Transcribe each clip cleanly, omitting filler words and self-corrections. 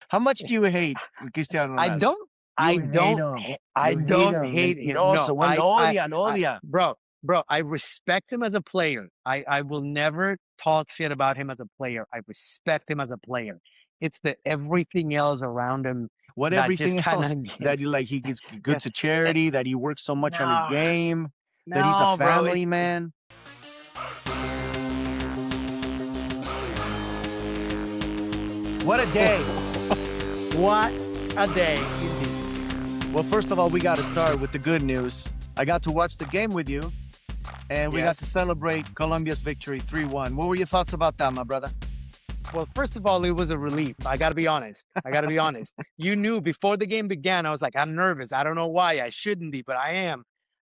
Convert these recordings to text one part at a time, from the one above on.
How much do you hate Cristiano I Ronaldo? don't, You I hate don't, him. I You hate don't him. hate him. No, Mentiroso. Lo odian, lo odian. bro, I respect him as a player. I will never talk shit about him as a player. I respect him as a player. It's the everything else around him What that just everything kind else of that gets, you like? He gives good yeah. to Eh, charity. That he works so much on his no, game. That he's a no, bro. family man. What a day! What a day indeed. Well, first of all, we got to start with the good news. I got to watch the game with you, and we got to Yes. celebrate Colombia's victory 3-1. What were your thoughts about that, my brother? Well, first of all, it was a relief. I got to be honest. I got to be honest. You knew before the game began, I was like, I'm nervous. I don't know why. I shouldn't be, but I am.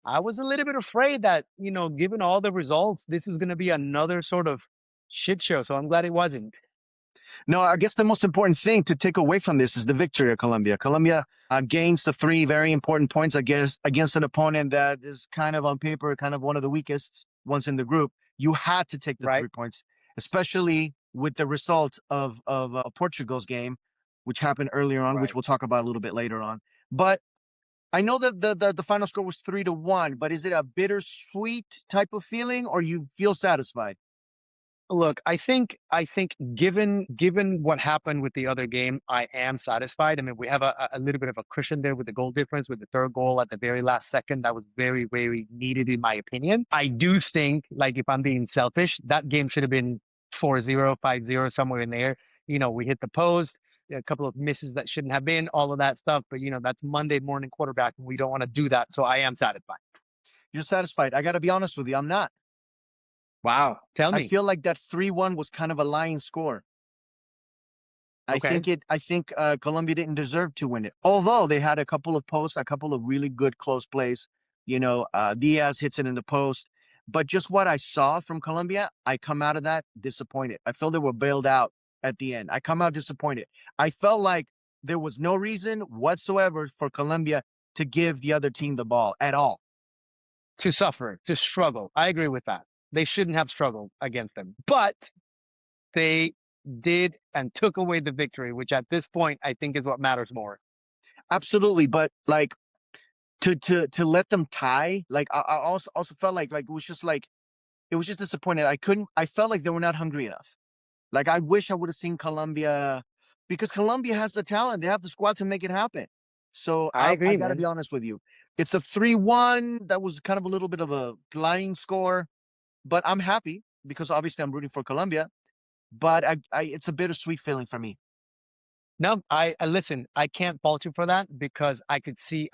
I was a little bit afraid that, given all the results, this was going to be another sort of shit show. So I'm glad it wasn't. No, I guess the most important thing to take away from this is the victory of Colombia. Colombia gains the three very important points against an opponent that is kind of on paper, kind of one of the weakest ones in the group. You had to take the Right? 3 points, especially with the result of Portugal's game, which happened earlier on, which Right. we'll talk about a little bit later on. But I know that the final score was 3-1, but is it a bittersweet type of feeling, or you feel satisfied? Look, I think given what happened with the other game, I am satisfied. I mean, we have a little bit of a cushion there with the goal difference with the third goal at the very last second. That was very, very needed in my opinion. I do think, like if I'm being selfish, that game should have been 4-0, 5-0, somewhere in there. We hit the post, a couple of misses that shouldn't have been, all of that stuff. But that's Monday morning quarterback, and we don't want to do that. So I am satisfied. You're satisfied. I got to be honest with you. I'm not. Wow. Tell I me. feel like that 3-1 was kind of a lying score. Okay. I think Colombia didn't deserve to win it. Although they had a couple of posts, a couple of really good close plays. Diaz hits it in the post. But just what I saw from Colombia, I come out of that disappointed. I feel they were bailed out at the end. I come out disappointed. I felt like there was no reason whatsoever for Colombia to give the other team the ball at all. To suffer, to struggle. I agree with that. They shouldn't have struggled against them, but they did and took away the victory, which at this point I think is what matters more. Absolutely. But like to let them tie, like I also felt like it was just disappointing. I felt like they were not hungry enough. Like I wish I would have seen Colombia because Colombia has the talent. They have the squad to make it happen. So I I agree, got to be man. honest with you. It's the 3-1. That was kind of a little bit of a flying score, but I'm happy because obviously I'm rooting for Colombia. But it's a bittersweet feeling for me. No, I listen. I can't fault you for that because I could see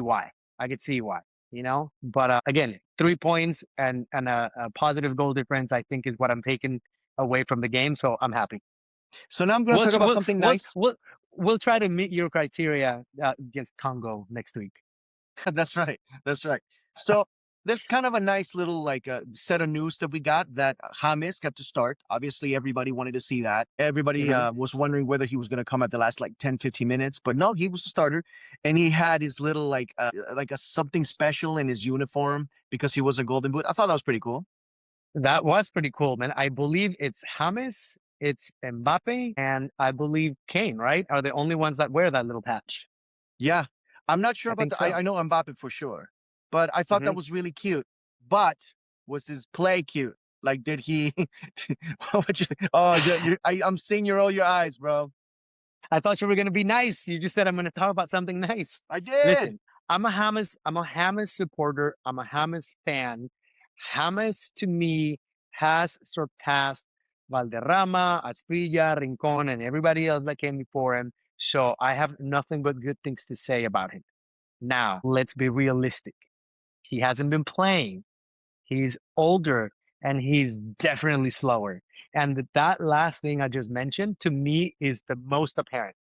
why. I could see why. But again, 3 points and a positive goal difference, I think, is what I'm taking away from the game. So I'm happy. So now I'm going to We'll talk about we'll something we'll nice. we'll, we'll try to meet your criteria against Congo next week. That's right. That's right. So there's kind of a nice little set of news that we got that James got to start. Obviously, everybody wanted to see that. Everybody Hmm. was wondering whether he was going to come at the last like 10, 15 minutes, but no, he was a starter, and he had his little like a something special in his uniform because he was a Golden Boot. I thought that was pretty cool. That was pretty cool, man. I believe it's James, it's Mbappe, and I believe Kane, right? Are the only ones that wear that little patch. Yeah, I'm not sure I about think the. so. I know Mbappe for sure, but I thought that Hmm. was really cute. But was his play cute? Like, did he? What would you? Oh, I'm seeing you roll your eyes, bro. I thought you were gonna be nice. You just said I'm gonna talk about something nice. I did. Listen, I'm a James supporter. I'm a James fan. James to me has surpassed Valderrama, Asprilla, Rincon, and everybody else that came before him. So I have nothing but good things to say about him. Now, let's be realistic. He hasn't been playing. He's older and he's definitely slower. And that last thing I just mentioned to me is the most apparent.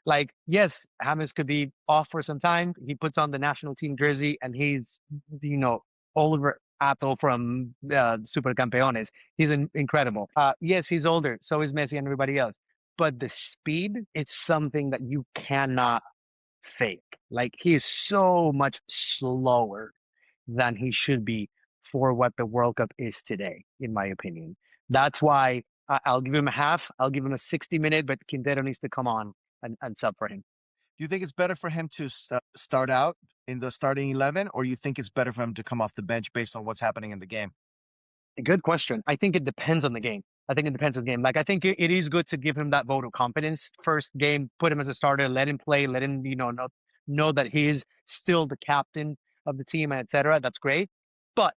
Like, yes, James could be off for some time. He puts on the national team jersey and he's, Oliver Ato from Super Campeones. He's incredible. Yes, he's older. So is Messi and everybody else. But the speed, it's something that you cannot fake. Like, he is so much slower than he should be for what the World Cup is today, in my opinion. That's why I'll give him a half. I'll give him a 60-minute, but Quintero needs to come on and sub for him. Do you think it's better for him to start out in the starting 11, or you think it's better for him to come off the bench based on what's happening in the game? Good question. I think it depends on the game. I think it depends on the game. Like I think it is good to give him that vote of confidence. First game, put him as a starter, let him play, let him, know that he is still the captain of the team, and etc. That's great. But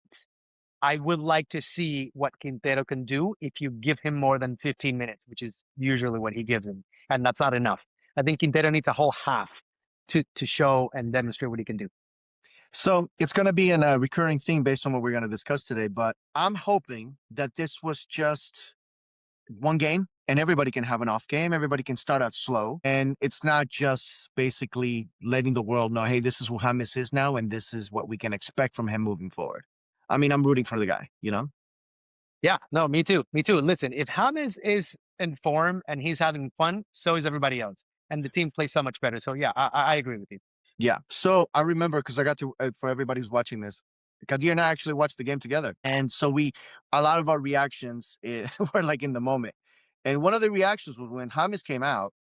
I would like to see what Quintero can do if you give him more than 15 minutes, which is usually what he gives him. And that's not enough. I think Quintero needs a whole half to show and demonstrate what he can do. So it's going to be a recurring theme based on what we're going to discuss today. But I'm hoping that this was just one game and everybody can have an off game. Everybody can start out slow. And it's not just basically letting the world know, hey, this is who James is now, and this is what we can expect from him moving forward. I mean, I'm rooting for the guy, you know? Yeah, no, me too. Me too. Listen, if James is in form and he's having fun, so is everybody else. And the team plays so much better. So yeah, I agree with you. Yeah. So I remember because I got to, for everybody who's watching this, Kadir and I actually watched the game together. And so a lot of our reactions were like in the moment. And one of the reactions was when James came out.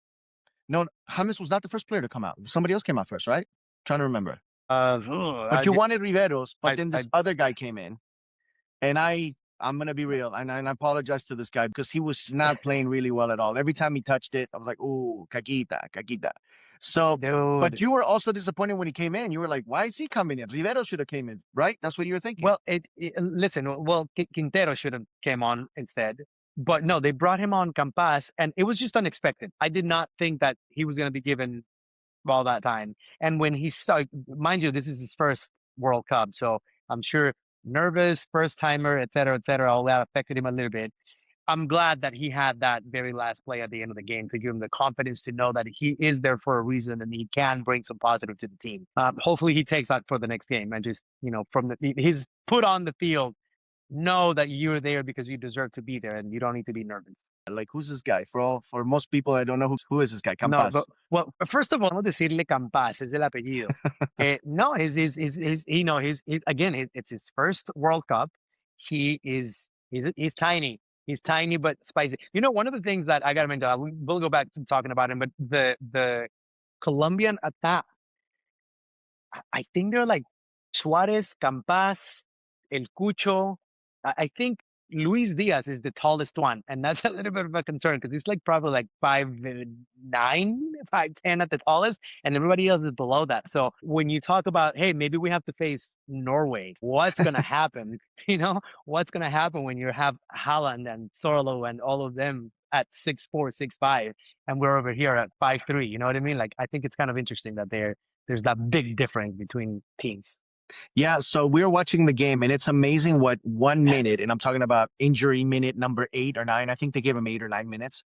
No, James was not the first player to come out. Somebody else came out first, right? Trying to remember. But you wanted Riveros, but then this other guy came in. And I'm gonna be real, and I apologize to this guy because he was not playing really well at all. Every time he touched it, I was like, "Ooh, caquita, caquita." So, but dude. you were also disappointed when he came in. You were like, "Why is he coming in? Rivero should have came in, right?" That's what you were thinking. Well, listen. Well, Quintero should have came on instead, but no, they brought him on Campas, and it was just unexpected. I did not think that he was going to be given all that time. And when he started, mind you, this is his first World Cup, so I'm sure nervous, first timer, et cetera, all that affected him a little bit. I'm glad that he had that very last play at the end of the game to give him the confidence to know that he is there for a reason and he can bring some positive to the team. Hopefully, he takes that for the next game and just from his put on the field, know that you're there because you deserve to be there and you don't need to be nervous. Like, who's this guy? For most people, I don't know who is this guy. No, Campas. but well, first of all, no decirle Campas es el apellido. No, it's his first World Cup. He's tiny. He's tiny but spicy. One of the things that I got to mention, we'll go back to talking about him, but the Colombian attack, I think they're like Suarez, Campas, El Cucho. I think Luis Diaz is the tallest one, and that's a little bit of a concern because he's like probably like 5'9", 5'10" at the tallest, and everybody else is below that. So when you talk about, hey, maybe we have to face Norway, what's gonna happen? What's gonna happen when you have Haaland and Sorlo and all of them at 6'4", 6'5", and we're over here at 5'3"? You know what I mean? Like I think it's kind of interesting that there's that big difference between teams. Yeah, so we're watching the game, and it's amazing what 1 minute, and I'm talking about injury minute number 8 or 9. I think they gave him 8 or 9 minutes.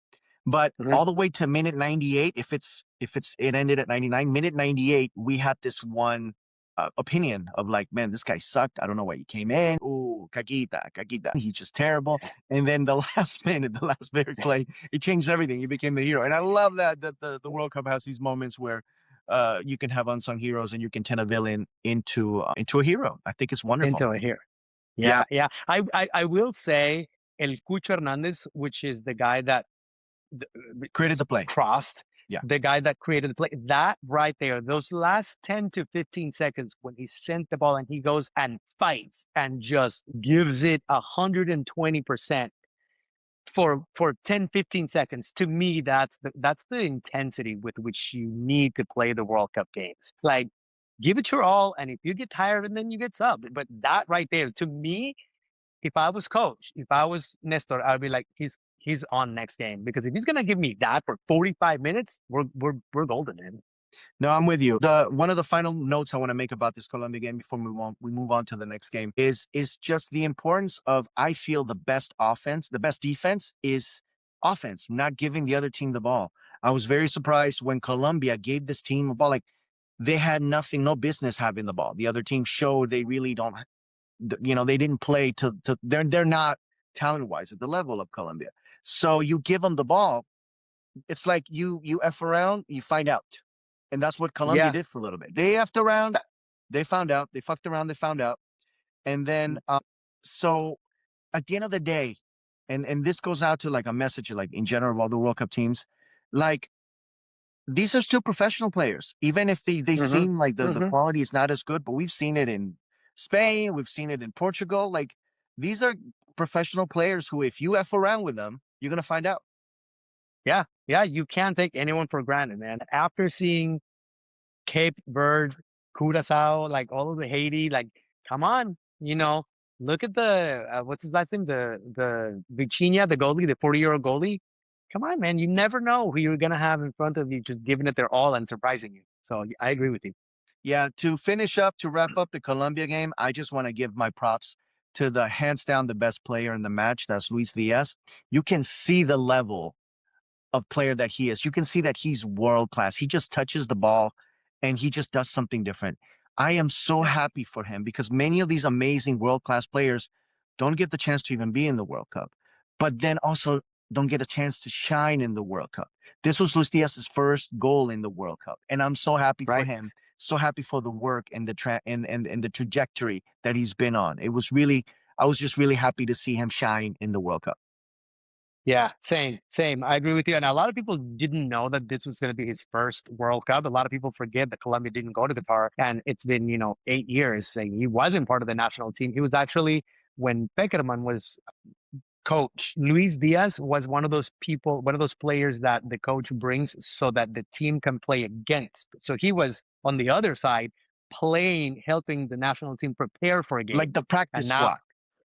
But Mhm. all the way to minute 98, it ended at 99, minute 98, we had this one opinion of like, man, this guy sucked. I don't know why he came in. Ooh, caquita, caquita. He's just terrible. And then the last minute, the last very play, he changed everything. He became the hero. And I love that the World Cup has these moments where you can have unsung heroes and you can turn a villain into a hero. I think it's wonderful. Into it here. Yeah, Yeah, yeah. I will say El Cucho Hernandez, which is the guy that created the play. crossed, Yeah. the guy that created the play. That right there, those last 10 to 15 seconds when he sent the ball and he goes and fights and just gives it 120% for 10, 15 seconds. To me, that's the intensity with which you need to play the World Cup games. Like, give it your all, and if you get tired, and then you get subbed. But that right there, to me, if I was coach, if I was Nestor, I'd be like, he's on next game because if he's gonna give me that for 45 minutes, we're golden, man. No, I'm with you. The one of the final notes I want to make about this Colombia game before we move on to the next game is just the importance of, I feel, the best defense is offense, not giving the other team the ball. I was very surprised when Colombia gave this team a ball. Like, they had nothing, no business having the ball. The other team showed they really don't, they didn't play they're not talent wise at the level of Colombia. So you give them the ball, it's like you F around, you find out. And that's what Colombia Yeah, did for a little bit. They effed around, they found out, they fucked around, they found out. And then so at the end of the day, and this goes out to like a message like in general of all the World Cup teams, like these are still professional players, even if they Hmm. seem like the Hmm. quality is not as good. But we've seen it in Spain, we've seen it in Portugal. Like these are professional players who, if you f around with them, you're gonna find out. Yeah, yeah, you can't take anyone for granted, man. After seeing Cape Verde, Curaçao, like all of the Haiti, like come on, look at the what's his last name, the Vitinha, the goalie, the 40-year-old goalie. Come on, man, you never know who you're gonna have in front of you, just giving it their all and surprising you. So I agree with you. Yeah, to wrap up the Colombia game, I just want to give my props to the hands down the best player in the match. That's Luis Diaz. You can see the level of player that he is. You can see that he's world class. He just touches the ball and he just does something different. I am so Yeah, happy for him because many of these amazing world class players don't get the chance to even be in the World Cup, but then also don't get a chance to shine in the World Cup. This was Luis Diaz's first goal in the World Cup, and I'm so happy for right. him. So happy for the work and and the trajectory that he's been on. It was really, I was just really happy to see him shine in the World Cup. Yeah, same, same. I agree with you. And a lot of people didn't know that this was going to be his first World Cup. A lot of people forget that Colombia didn't go to Qatar, and it's been, 8 years. And he wasn't part of the national team. He was actually when Peckerman was coach. Luis Diaz was one of those people, one of those players that the coach brings so that the team can play against. So he was on the other side playing, helping the national team prepare for a Like game. the practice And now squad,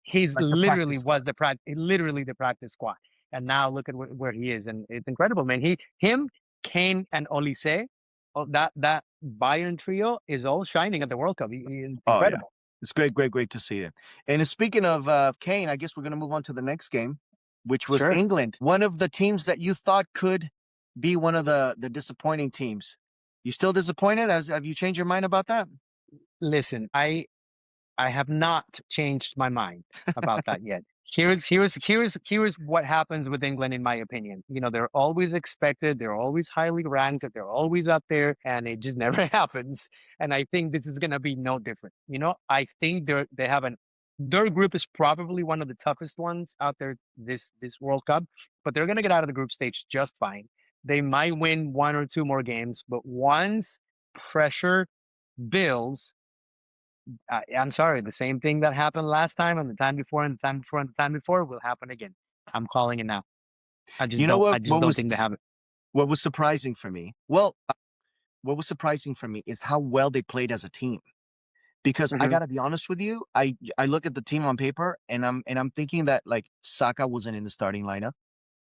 he's like the practice literally squad. was literally the practice squad. And now look at where he is, and it's incredible, man. Him, Kane, and Olise, oh, that Bayern trio is all shining at the World Cup. It's Oh yeah, incredible. it's great, great, great to see it. And speaking of Kane, I guess we're going to move on to the next game, which was Sure. England, one of the teams that you thought could be one of the disappointing teams. You still disappointed? As have you changed your mind about that? Listen, I have not changed my mind about that yet. Here's what happens with England, in my opinion. They're always expected, they're always highly ranked, they're always up there, and it just never happens. And I think this is gonna be no different. I think they have their group is probably one of the toughest ones out there this World Cup, but they're gonna get out of the group stage just fine. They might win one or two more games, but once pressure builds, I'm sorry, the same thing that happened last time and the time before and the time before and the time before will happen again. I'm calling it now. I just You know don't what? I just don't think they have it. What was surprising for me? Well, what was surprising for me is how well they played as a team. Because I Hmm. got to be honest with you, I look at the team on paper and I'm thinking that like Saka wasn't in the starting lineup.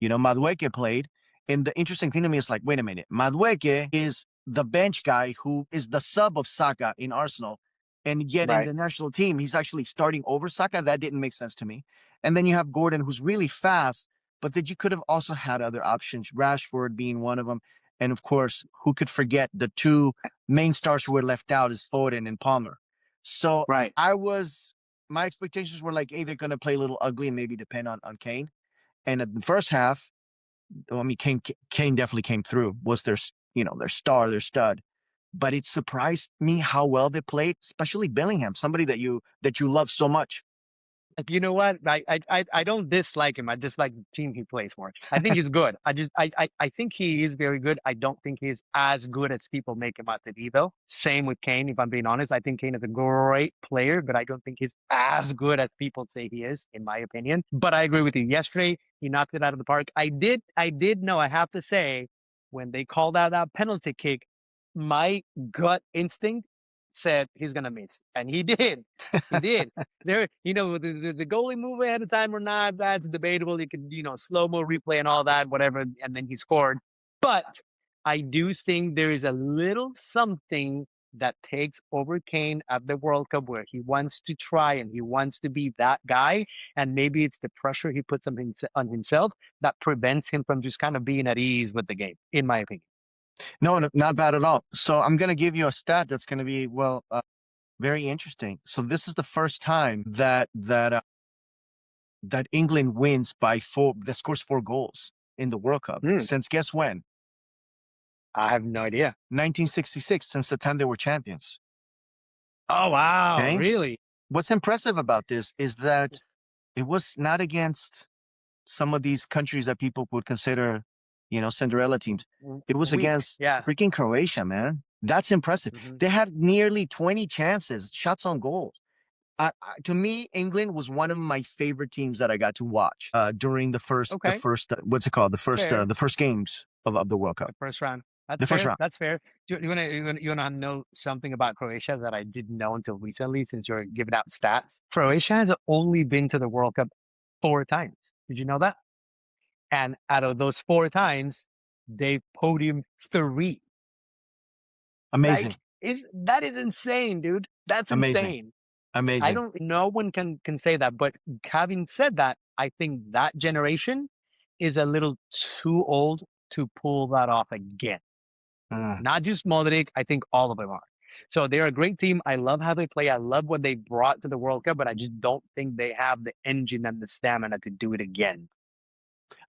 Madueke played. And the interesting thing to me is like, wait a minute, Madueke is the bench guy who is the sub of Saka in Arsenal. And yet in Right. the national team, he's actually starting over Saka. That didn't make sense to me. And then you have Gordon, who's really fast, but that you could have also had other options, Rashford being one of them. And of course, who could forget the two main stars who were left out is Foden and Palmer. So Right. my expectations were like, hey, they're going to play a little ugly and maybe depend on Kane. And in the first half, I mean, Kane definitely came through. Was their star, their stud. But it surprised me how well they played, especially Bellingham, somebody that you love so much. Like, you know what? I don't dislike him. I just like the team he plays for. I think he's good. I think he is very good. I don't think he's as good as people make him out to be, though. Same with Kane, if I'm being honest. I think Kane is a great player, but I don't think he's as good as people say he is, in my opinion. But I agree with you. Yesterday, he knocked it out of the park. I did know, I have to say, when they called out that penalty kick, my gut instinct said he's gonna miss. And he did. He did. The goalie move ahead of time or not, that's debatable. You can, slow-mo replay and all that, whatever, and then he scored. But I do think there is a little something that takes over Kane at the World Cup where he wants to try and he wants to be that guy. And maybe it's the pressure he puts on himself that prevents him from just kind of being at ease with the game, in my opinion. No, no, not bad at all. So I'm going to give you a stat that's going to be, well, very interesting. So this is the first time that England wins by that scores 4 goals in the World Cup Hmm, since guess when? I have no idea. 1966, since the time they were champions. Oh, wow. Okay. Really? What's impressive about this is that it was not against some of these countries that people would consider Cinderella teams. It was Weak. against Yeah. freaking Croatia, man. That's impressive. Hmm. They had nearly 20 chances, shots on goal. To me, England was one of my favorite teams that I got to watch during Okay. what's it called? Fair. The first games of the World Cup, The first round. That's the first fair. round. That's fair. You wanna know something about Croatia that I didn't know until recently, since you're giving out stats? Croatia has only been to the World Cup 4 times. Did you know that? And out of those 4 times, they podium 3. Like, Amazing, that is insane, dude. That's amazing, insane. I amazing. don't. No one can say that. But having said that, I think that generation is a little too old to pull that off again. Mm. Not just Modric, I think all of them are. So they're a great team. I love how they play. I love what they brought to the World Cup, but I just don't think they have the engine and the stamina to do it again.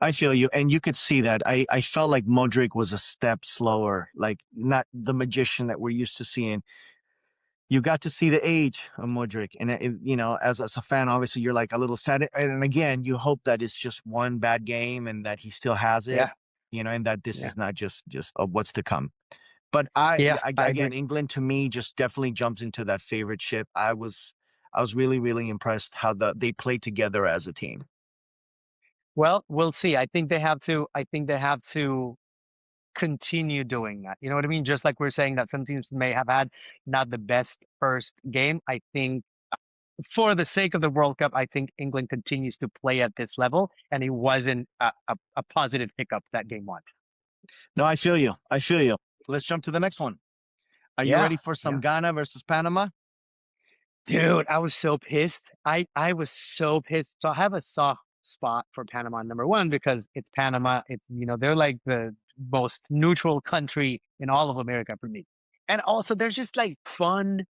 I feel you, and you could see that. I felt like Modric was a step slower, like not the magician that we're used to seeing. You got to see the age of Modric, and as a fan, obviously you're like a little sad. And again, you hope that it's just one bad game and that he still has it, Yeah, and that this yeah, is not just what's to come. But yeah. I again, agree. England to me just definitely jumps into that favorite ship. I was really really impressed how they played together as a team. Well, we'll see. I think they have to. I think they have to continue doing that. You know what I mean? Just like we're saying that some teams may have had not the best first game. I think for the sake of the World Cup, I think England continues to play at this level, and it wasn't a positive hiccup that game one. No, I feel you. I feel you. Let's jump to the next one. Are you Yeah, ready for some yeah. Ghana versus Panama? Dude, I was so pissed. I was so pissed. So I have a soft spot for Panama, number one, because it's Panama. It's, they're like the most neutral country in all of America for me. And also they're just like fun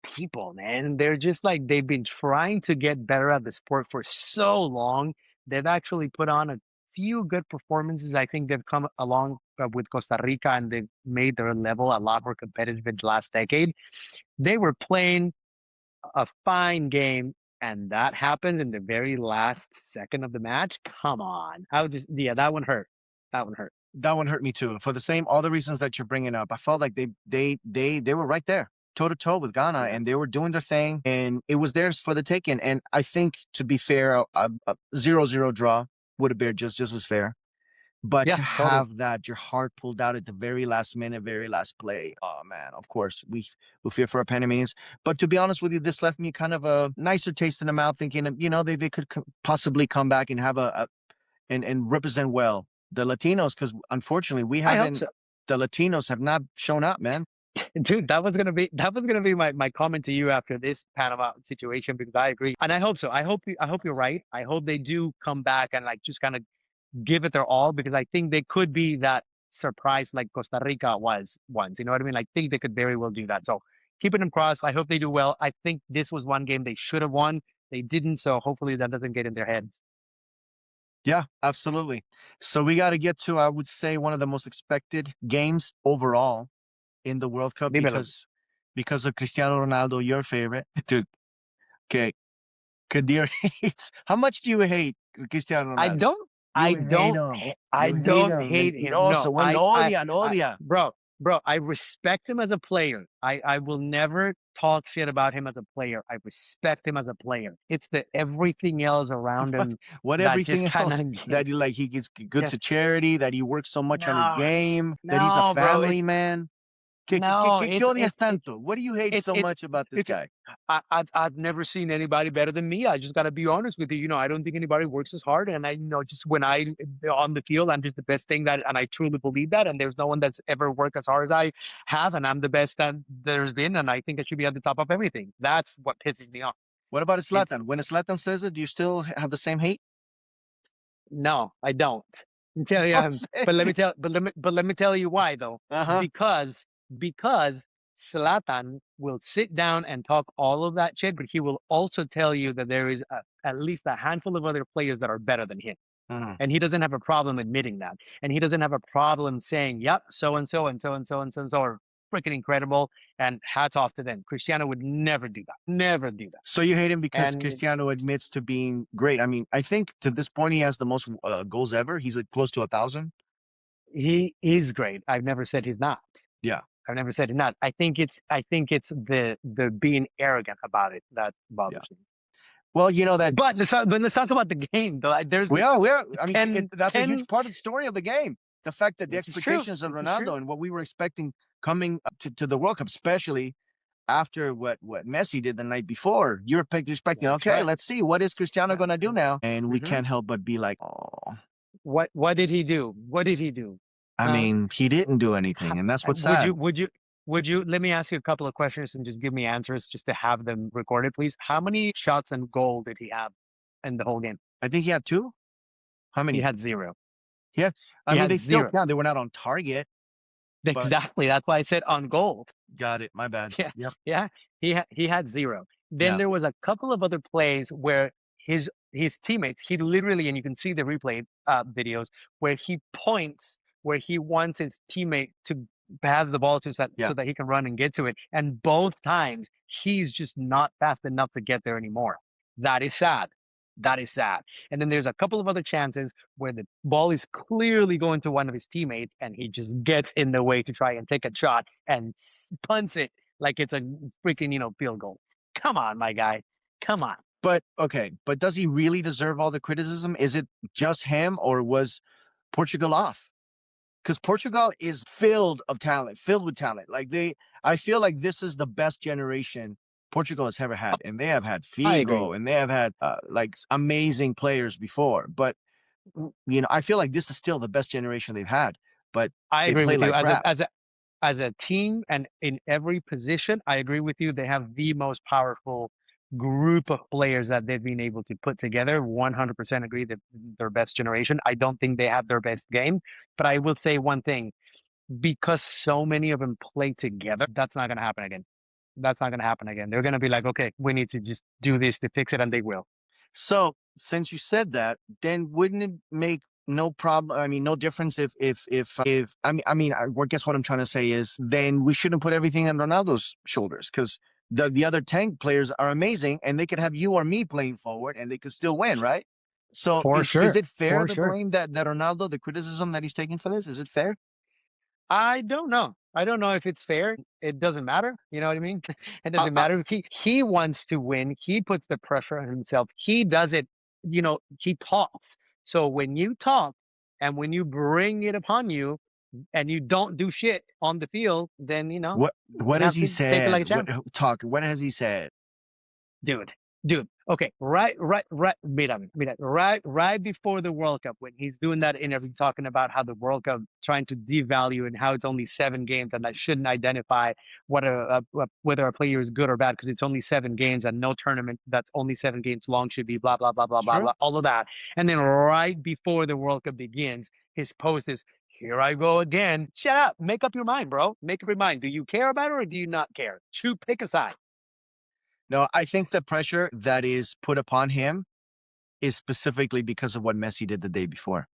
people, man. They're just like they've been trying to get better at the sport for so long. They've actually put on a few good performances. I think they've come along with Costa Rica, and they've made their level a lot more competitive in the last decade. They were playing a fine game, and that happened in the very last second of the match. Come on. I would just, yeah, that one hurt. That one hurt. That one hurt me too. For the same all the reasons that you're bringing up. I felt like they were right there, toe to toe with Ghana, Yeah. and they were doing their thing, and it was theirs for the taking. And I think, to be fair, a 0-0 draw would have been just as fair. But Yeah, to totally. have that your heart pulled out at the very last minute, very last play, oh man! Of course, we fear for our Panamanians. But to be honest with you, this left me kind of a nicer taste in the mouth, thinking they could possibly come back and have and represent well the Latinos, because unfortunately we I hope haven't. so. The Latinos have not shown up, man. Dude, that was gonna be my comment to you after this Panama situation, because I agree. And I hope so. I hope you're right. I hope they do come back and like just kind of give it their all, because I think they could be that surprise like Costa Rica was once. You know what I mean? I think they could very well do that. So keeping them crossed. I hope they do well. I think this was one game they should have won. They didn't, so hopefully that doesn't get in their heads. Yeah, absolutely. So we got to get to, I would say, one of the most expected games overall in the World Cup, Dímelo. because of Cristiano Ronaldo, your favorite, dude. Okay, Kadir hates. How much do you hate Cristiano I Ronaldo? don't You I hate don't him. h- I You hate don't him. hate him. No, Mentiroso. Bueno, lo odia, lo I odia. bro, I respect him as a player. I will never talk shit about him as a player. I respect him as a player. It's the everything else around What him what that just everything kind of else that he gets good yeah. to charity, that he works so much on his No, game, that he's a no, bro. family man. No, ¿Qué odias tanto? What do you hate so it's much about this it's guy? I've never seen anybody better than me. I just got to be honest with you. I don't think anybody works as hard, and I just when I on the field, I'm just the best thing that, and I truly believe that. And there's no one that's ever worked as hard as I have, and I'm the best that there's been, and I think I should be at the top of everything. That's what pisses me off. What about It's Zlatan? When Zlatan says it, do you still have the same hate? No, I don't. I tell you, but let me tell you why though. Uh-huh. Because Slatan will sit down and talk all of that shit, but he will also tell you that there is at least a handful of other players that are better than him, Uh-huh. and he doesn't have a problem admitting that, and he doesn't have a problem saying, "Yep, so and so and so and so and so and so are freaking incredible," and hats off to them. Cristiano would never do that. Never do that. So you hate him because And Cristiano admits to being great. I mean, I think to this point he has the most goals ever. He's close to 1,000. He is great. I've never said he's not. Yeah, I've never said he's not. I think it's the being arrogant about it that yeah. bothers me. Well, you know that But let's talk about the game though. There's we are. I mean, 10, that's a huge 10. part of the story of the game. The fact that the This is true. expectations of This is true. Ronaldo and what we were expecting coming up to the World Cup, especially after what Messi did the night before, you're expecting, That's okay, right. let's see what is Cristiano Yeah. going to do now, and we hmm can't help but be like, oh, What did he do? What did he do? I Huh? mean, he didn't do How, anything, and that's what's would you sad. would you would you let me ask you a couple of questions and just give me answers just to have them recorded, please? How many shots and goal did he have in the whole game? I think he had two. How He many? had zero. Yeah, I He mean, had they still zero. count. They were not on target, but Exactly. That's why I said on goal. got it. My bad. Yeah, Yep. yeah. He had zero. Then Yeah. there was a couple of other plays where his teammates, he literally, and you can see the replay videos where he points where he wants his teammate to have the ball to Yeah. so that he can run and get to it. And both times he's just not fast enough to get there anymore. That is sad. That is sad. And then there's a couple of other chances where the ball is clearly going to one of his teammates and he just gets in the way to try and take a shot and punts it like it's a freaking, field goal. Come on, my guy. Come on. But okay, but does he really deserve all the criticism? Is it just him, or was Portugal off? Because Portugal is filled with talent. I feel like this is the best generation Portugal has ever had, and they have had I agree. Figo, and they have had like amazing players before. But I feel like this is still the best generation they've had. But I they agree play with you. like crap. As a team and in every position, I agree with you. They have the most powerful group of players that they've been able to put together. 100% agree that this is their best generation. I don't think they have their best game, but I will say one thing, because so many of them play together, that's not going to happen again. That's not going to happen again. They're going to be like, okay, we need to just do this to fix it, and they will. So since you said that, then wouldn't it make no problem? I mean, no difference if I guess what I'm trying to say is then we shouldn't put everything on Ronaldo's shoulders because the other 10 players are amazing and they could have you or me playing forward and they could still win, right? So For is sure. it fair For the sure. blame that Ronaldo, the criticism that he's taking for this? Is it fair? I don't know. I don't know if it's fair. It doesn't matter. You know what I mean? It Uh, doesn't uh, matter. He wants to win. He puts the pressure on himself. He does it. He talks. So when you talk and when you bring it upon you and you don't do shit on the field, then what you has have he to take it said? like a champ. What has he said? Dude, dude. Okay, right. Mira, right before the World Cup, when he's doing that interview talking about how the World Cup trying to devalue and how it's only 7 games and I shouldn't identify whether a player is good or bad because it's only 7 games and no tournament that's only 7 games long should be blah blah blah blah It's blah true. blah all of that. And then right before the World Cup begins, his post is, "Here I go again." Shut up. Make up your mind, bro. Make up your mind. Do you care about it or do you not care? Pick a side. No, I think the pressure that is put upon him is specifically because of what Messi did the day before.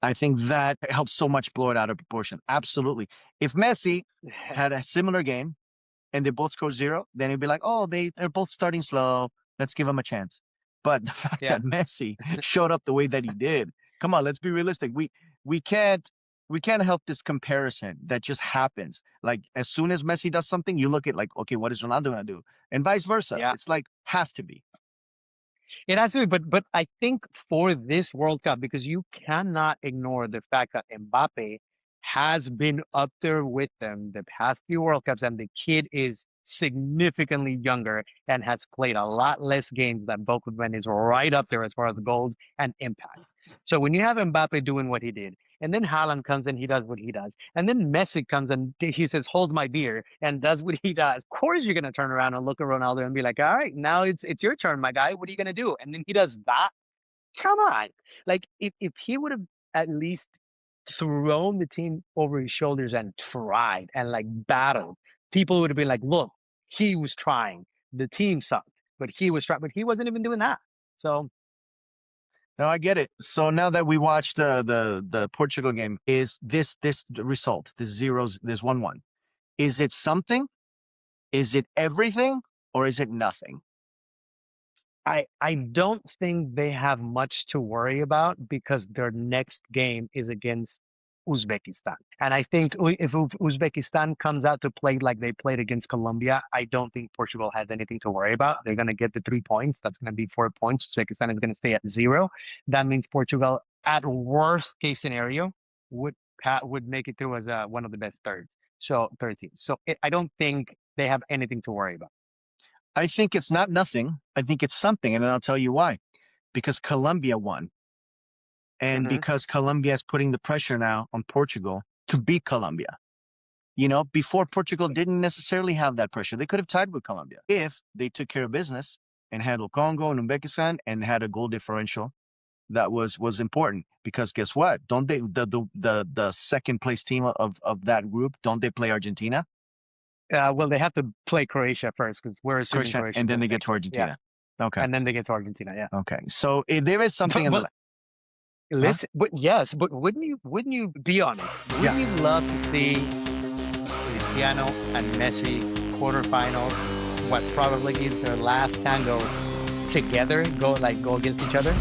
I think that helps so much blow it out of proportion. Absolutely. If Messi had a similar game and they both score zero, then it'd be like, oh, they're both starting slow. Let's give them a chance. But the fact Yeah. that Messi showed up the way that he did, come on, let's be realistic. We can't we can't help this comparison that just happens. Like as soon as Messi does something, you look at like, okay, what is Ronaldo gonna do? And vice versa. Yeah. It's like has to be. It has to be, but I think for this World Cup, because you cannot ignore the fact that Mbappe has been up there with them the past few World Cups, and the kid is significantly younger and has played a lot less games than both of them is right up there as far as goals and impact. So when you have Mbappe doing what he did, and then Haaland comes and he does what he does, and then Messi comes and he says, "Hold my beer," and does what he does. Of course, you're gonna turn around and look at Ronaldo and be like, "All right, now it's your turn, my guy. What are you gonna do?" And then he does that. Come on, like if he would have at least thrown the team over his shoulders and tried and like battled, people would have been like, "Look, he was trying. The team sucked, but he was trying, but he wasn't even doing that." So No, I get it. So now that we watched the Portugal game, is this result, this zeros, this 1-1, is it something? Is it everything? Or is it nothing? I don't think they have much to worry about because their next game is against Uzbekistan. And I think if Uzbekistan comes out to play like they played against Colombia, I don't think Portugal has anything to worry about. They're going to get the 3 points. That's going to be 4 points. Uzbekistan is going to stay at 0. That means Portugal, at worst case scenario, would make it through as one of the best third teams. So I don't think they have anything to worry about. I think it's not nothing. I think it's something, and I'll tell you why. Because Colombia won. And because Colombia is putting the pressure now on Portugal to beat Colombia. You know, before Portugal didn't necessarily have that pressure. They could have tied with Colombia if they took care of business and handled Congo and Uzbekistan and had a goal differential that was important. Because guess what? Don't they the second place team of that group, don't they play Argentina? Well, they have to play Croatia first because we're assuming Croatia, and then they get to Argentina. Yeah. Okay. And then they get to Argentina. Yeah. Okay. So there is something in the. Listen, but yes, but wouldn't you be honest? Wouldn't you love to see Cristiano and Messi quarterfinals, what probably is their last tango, together go against each other?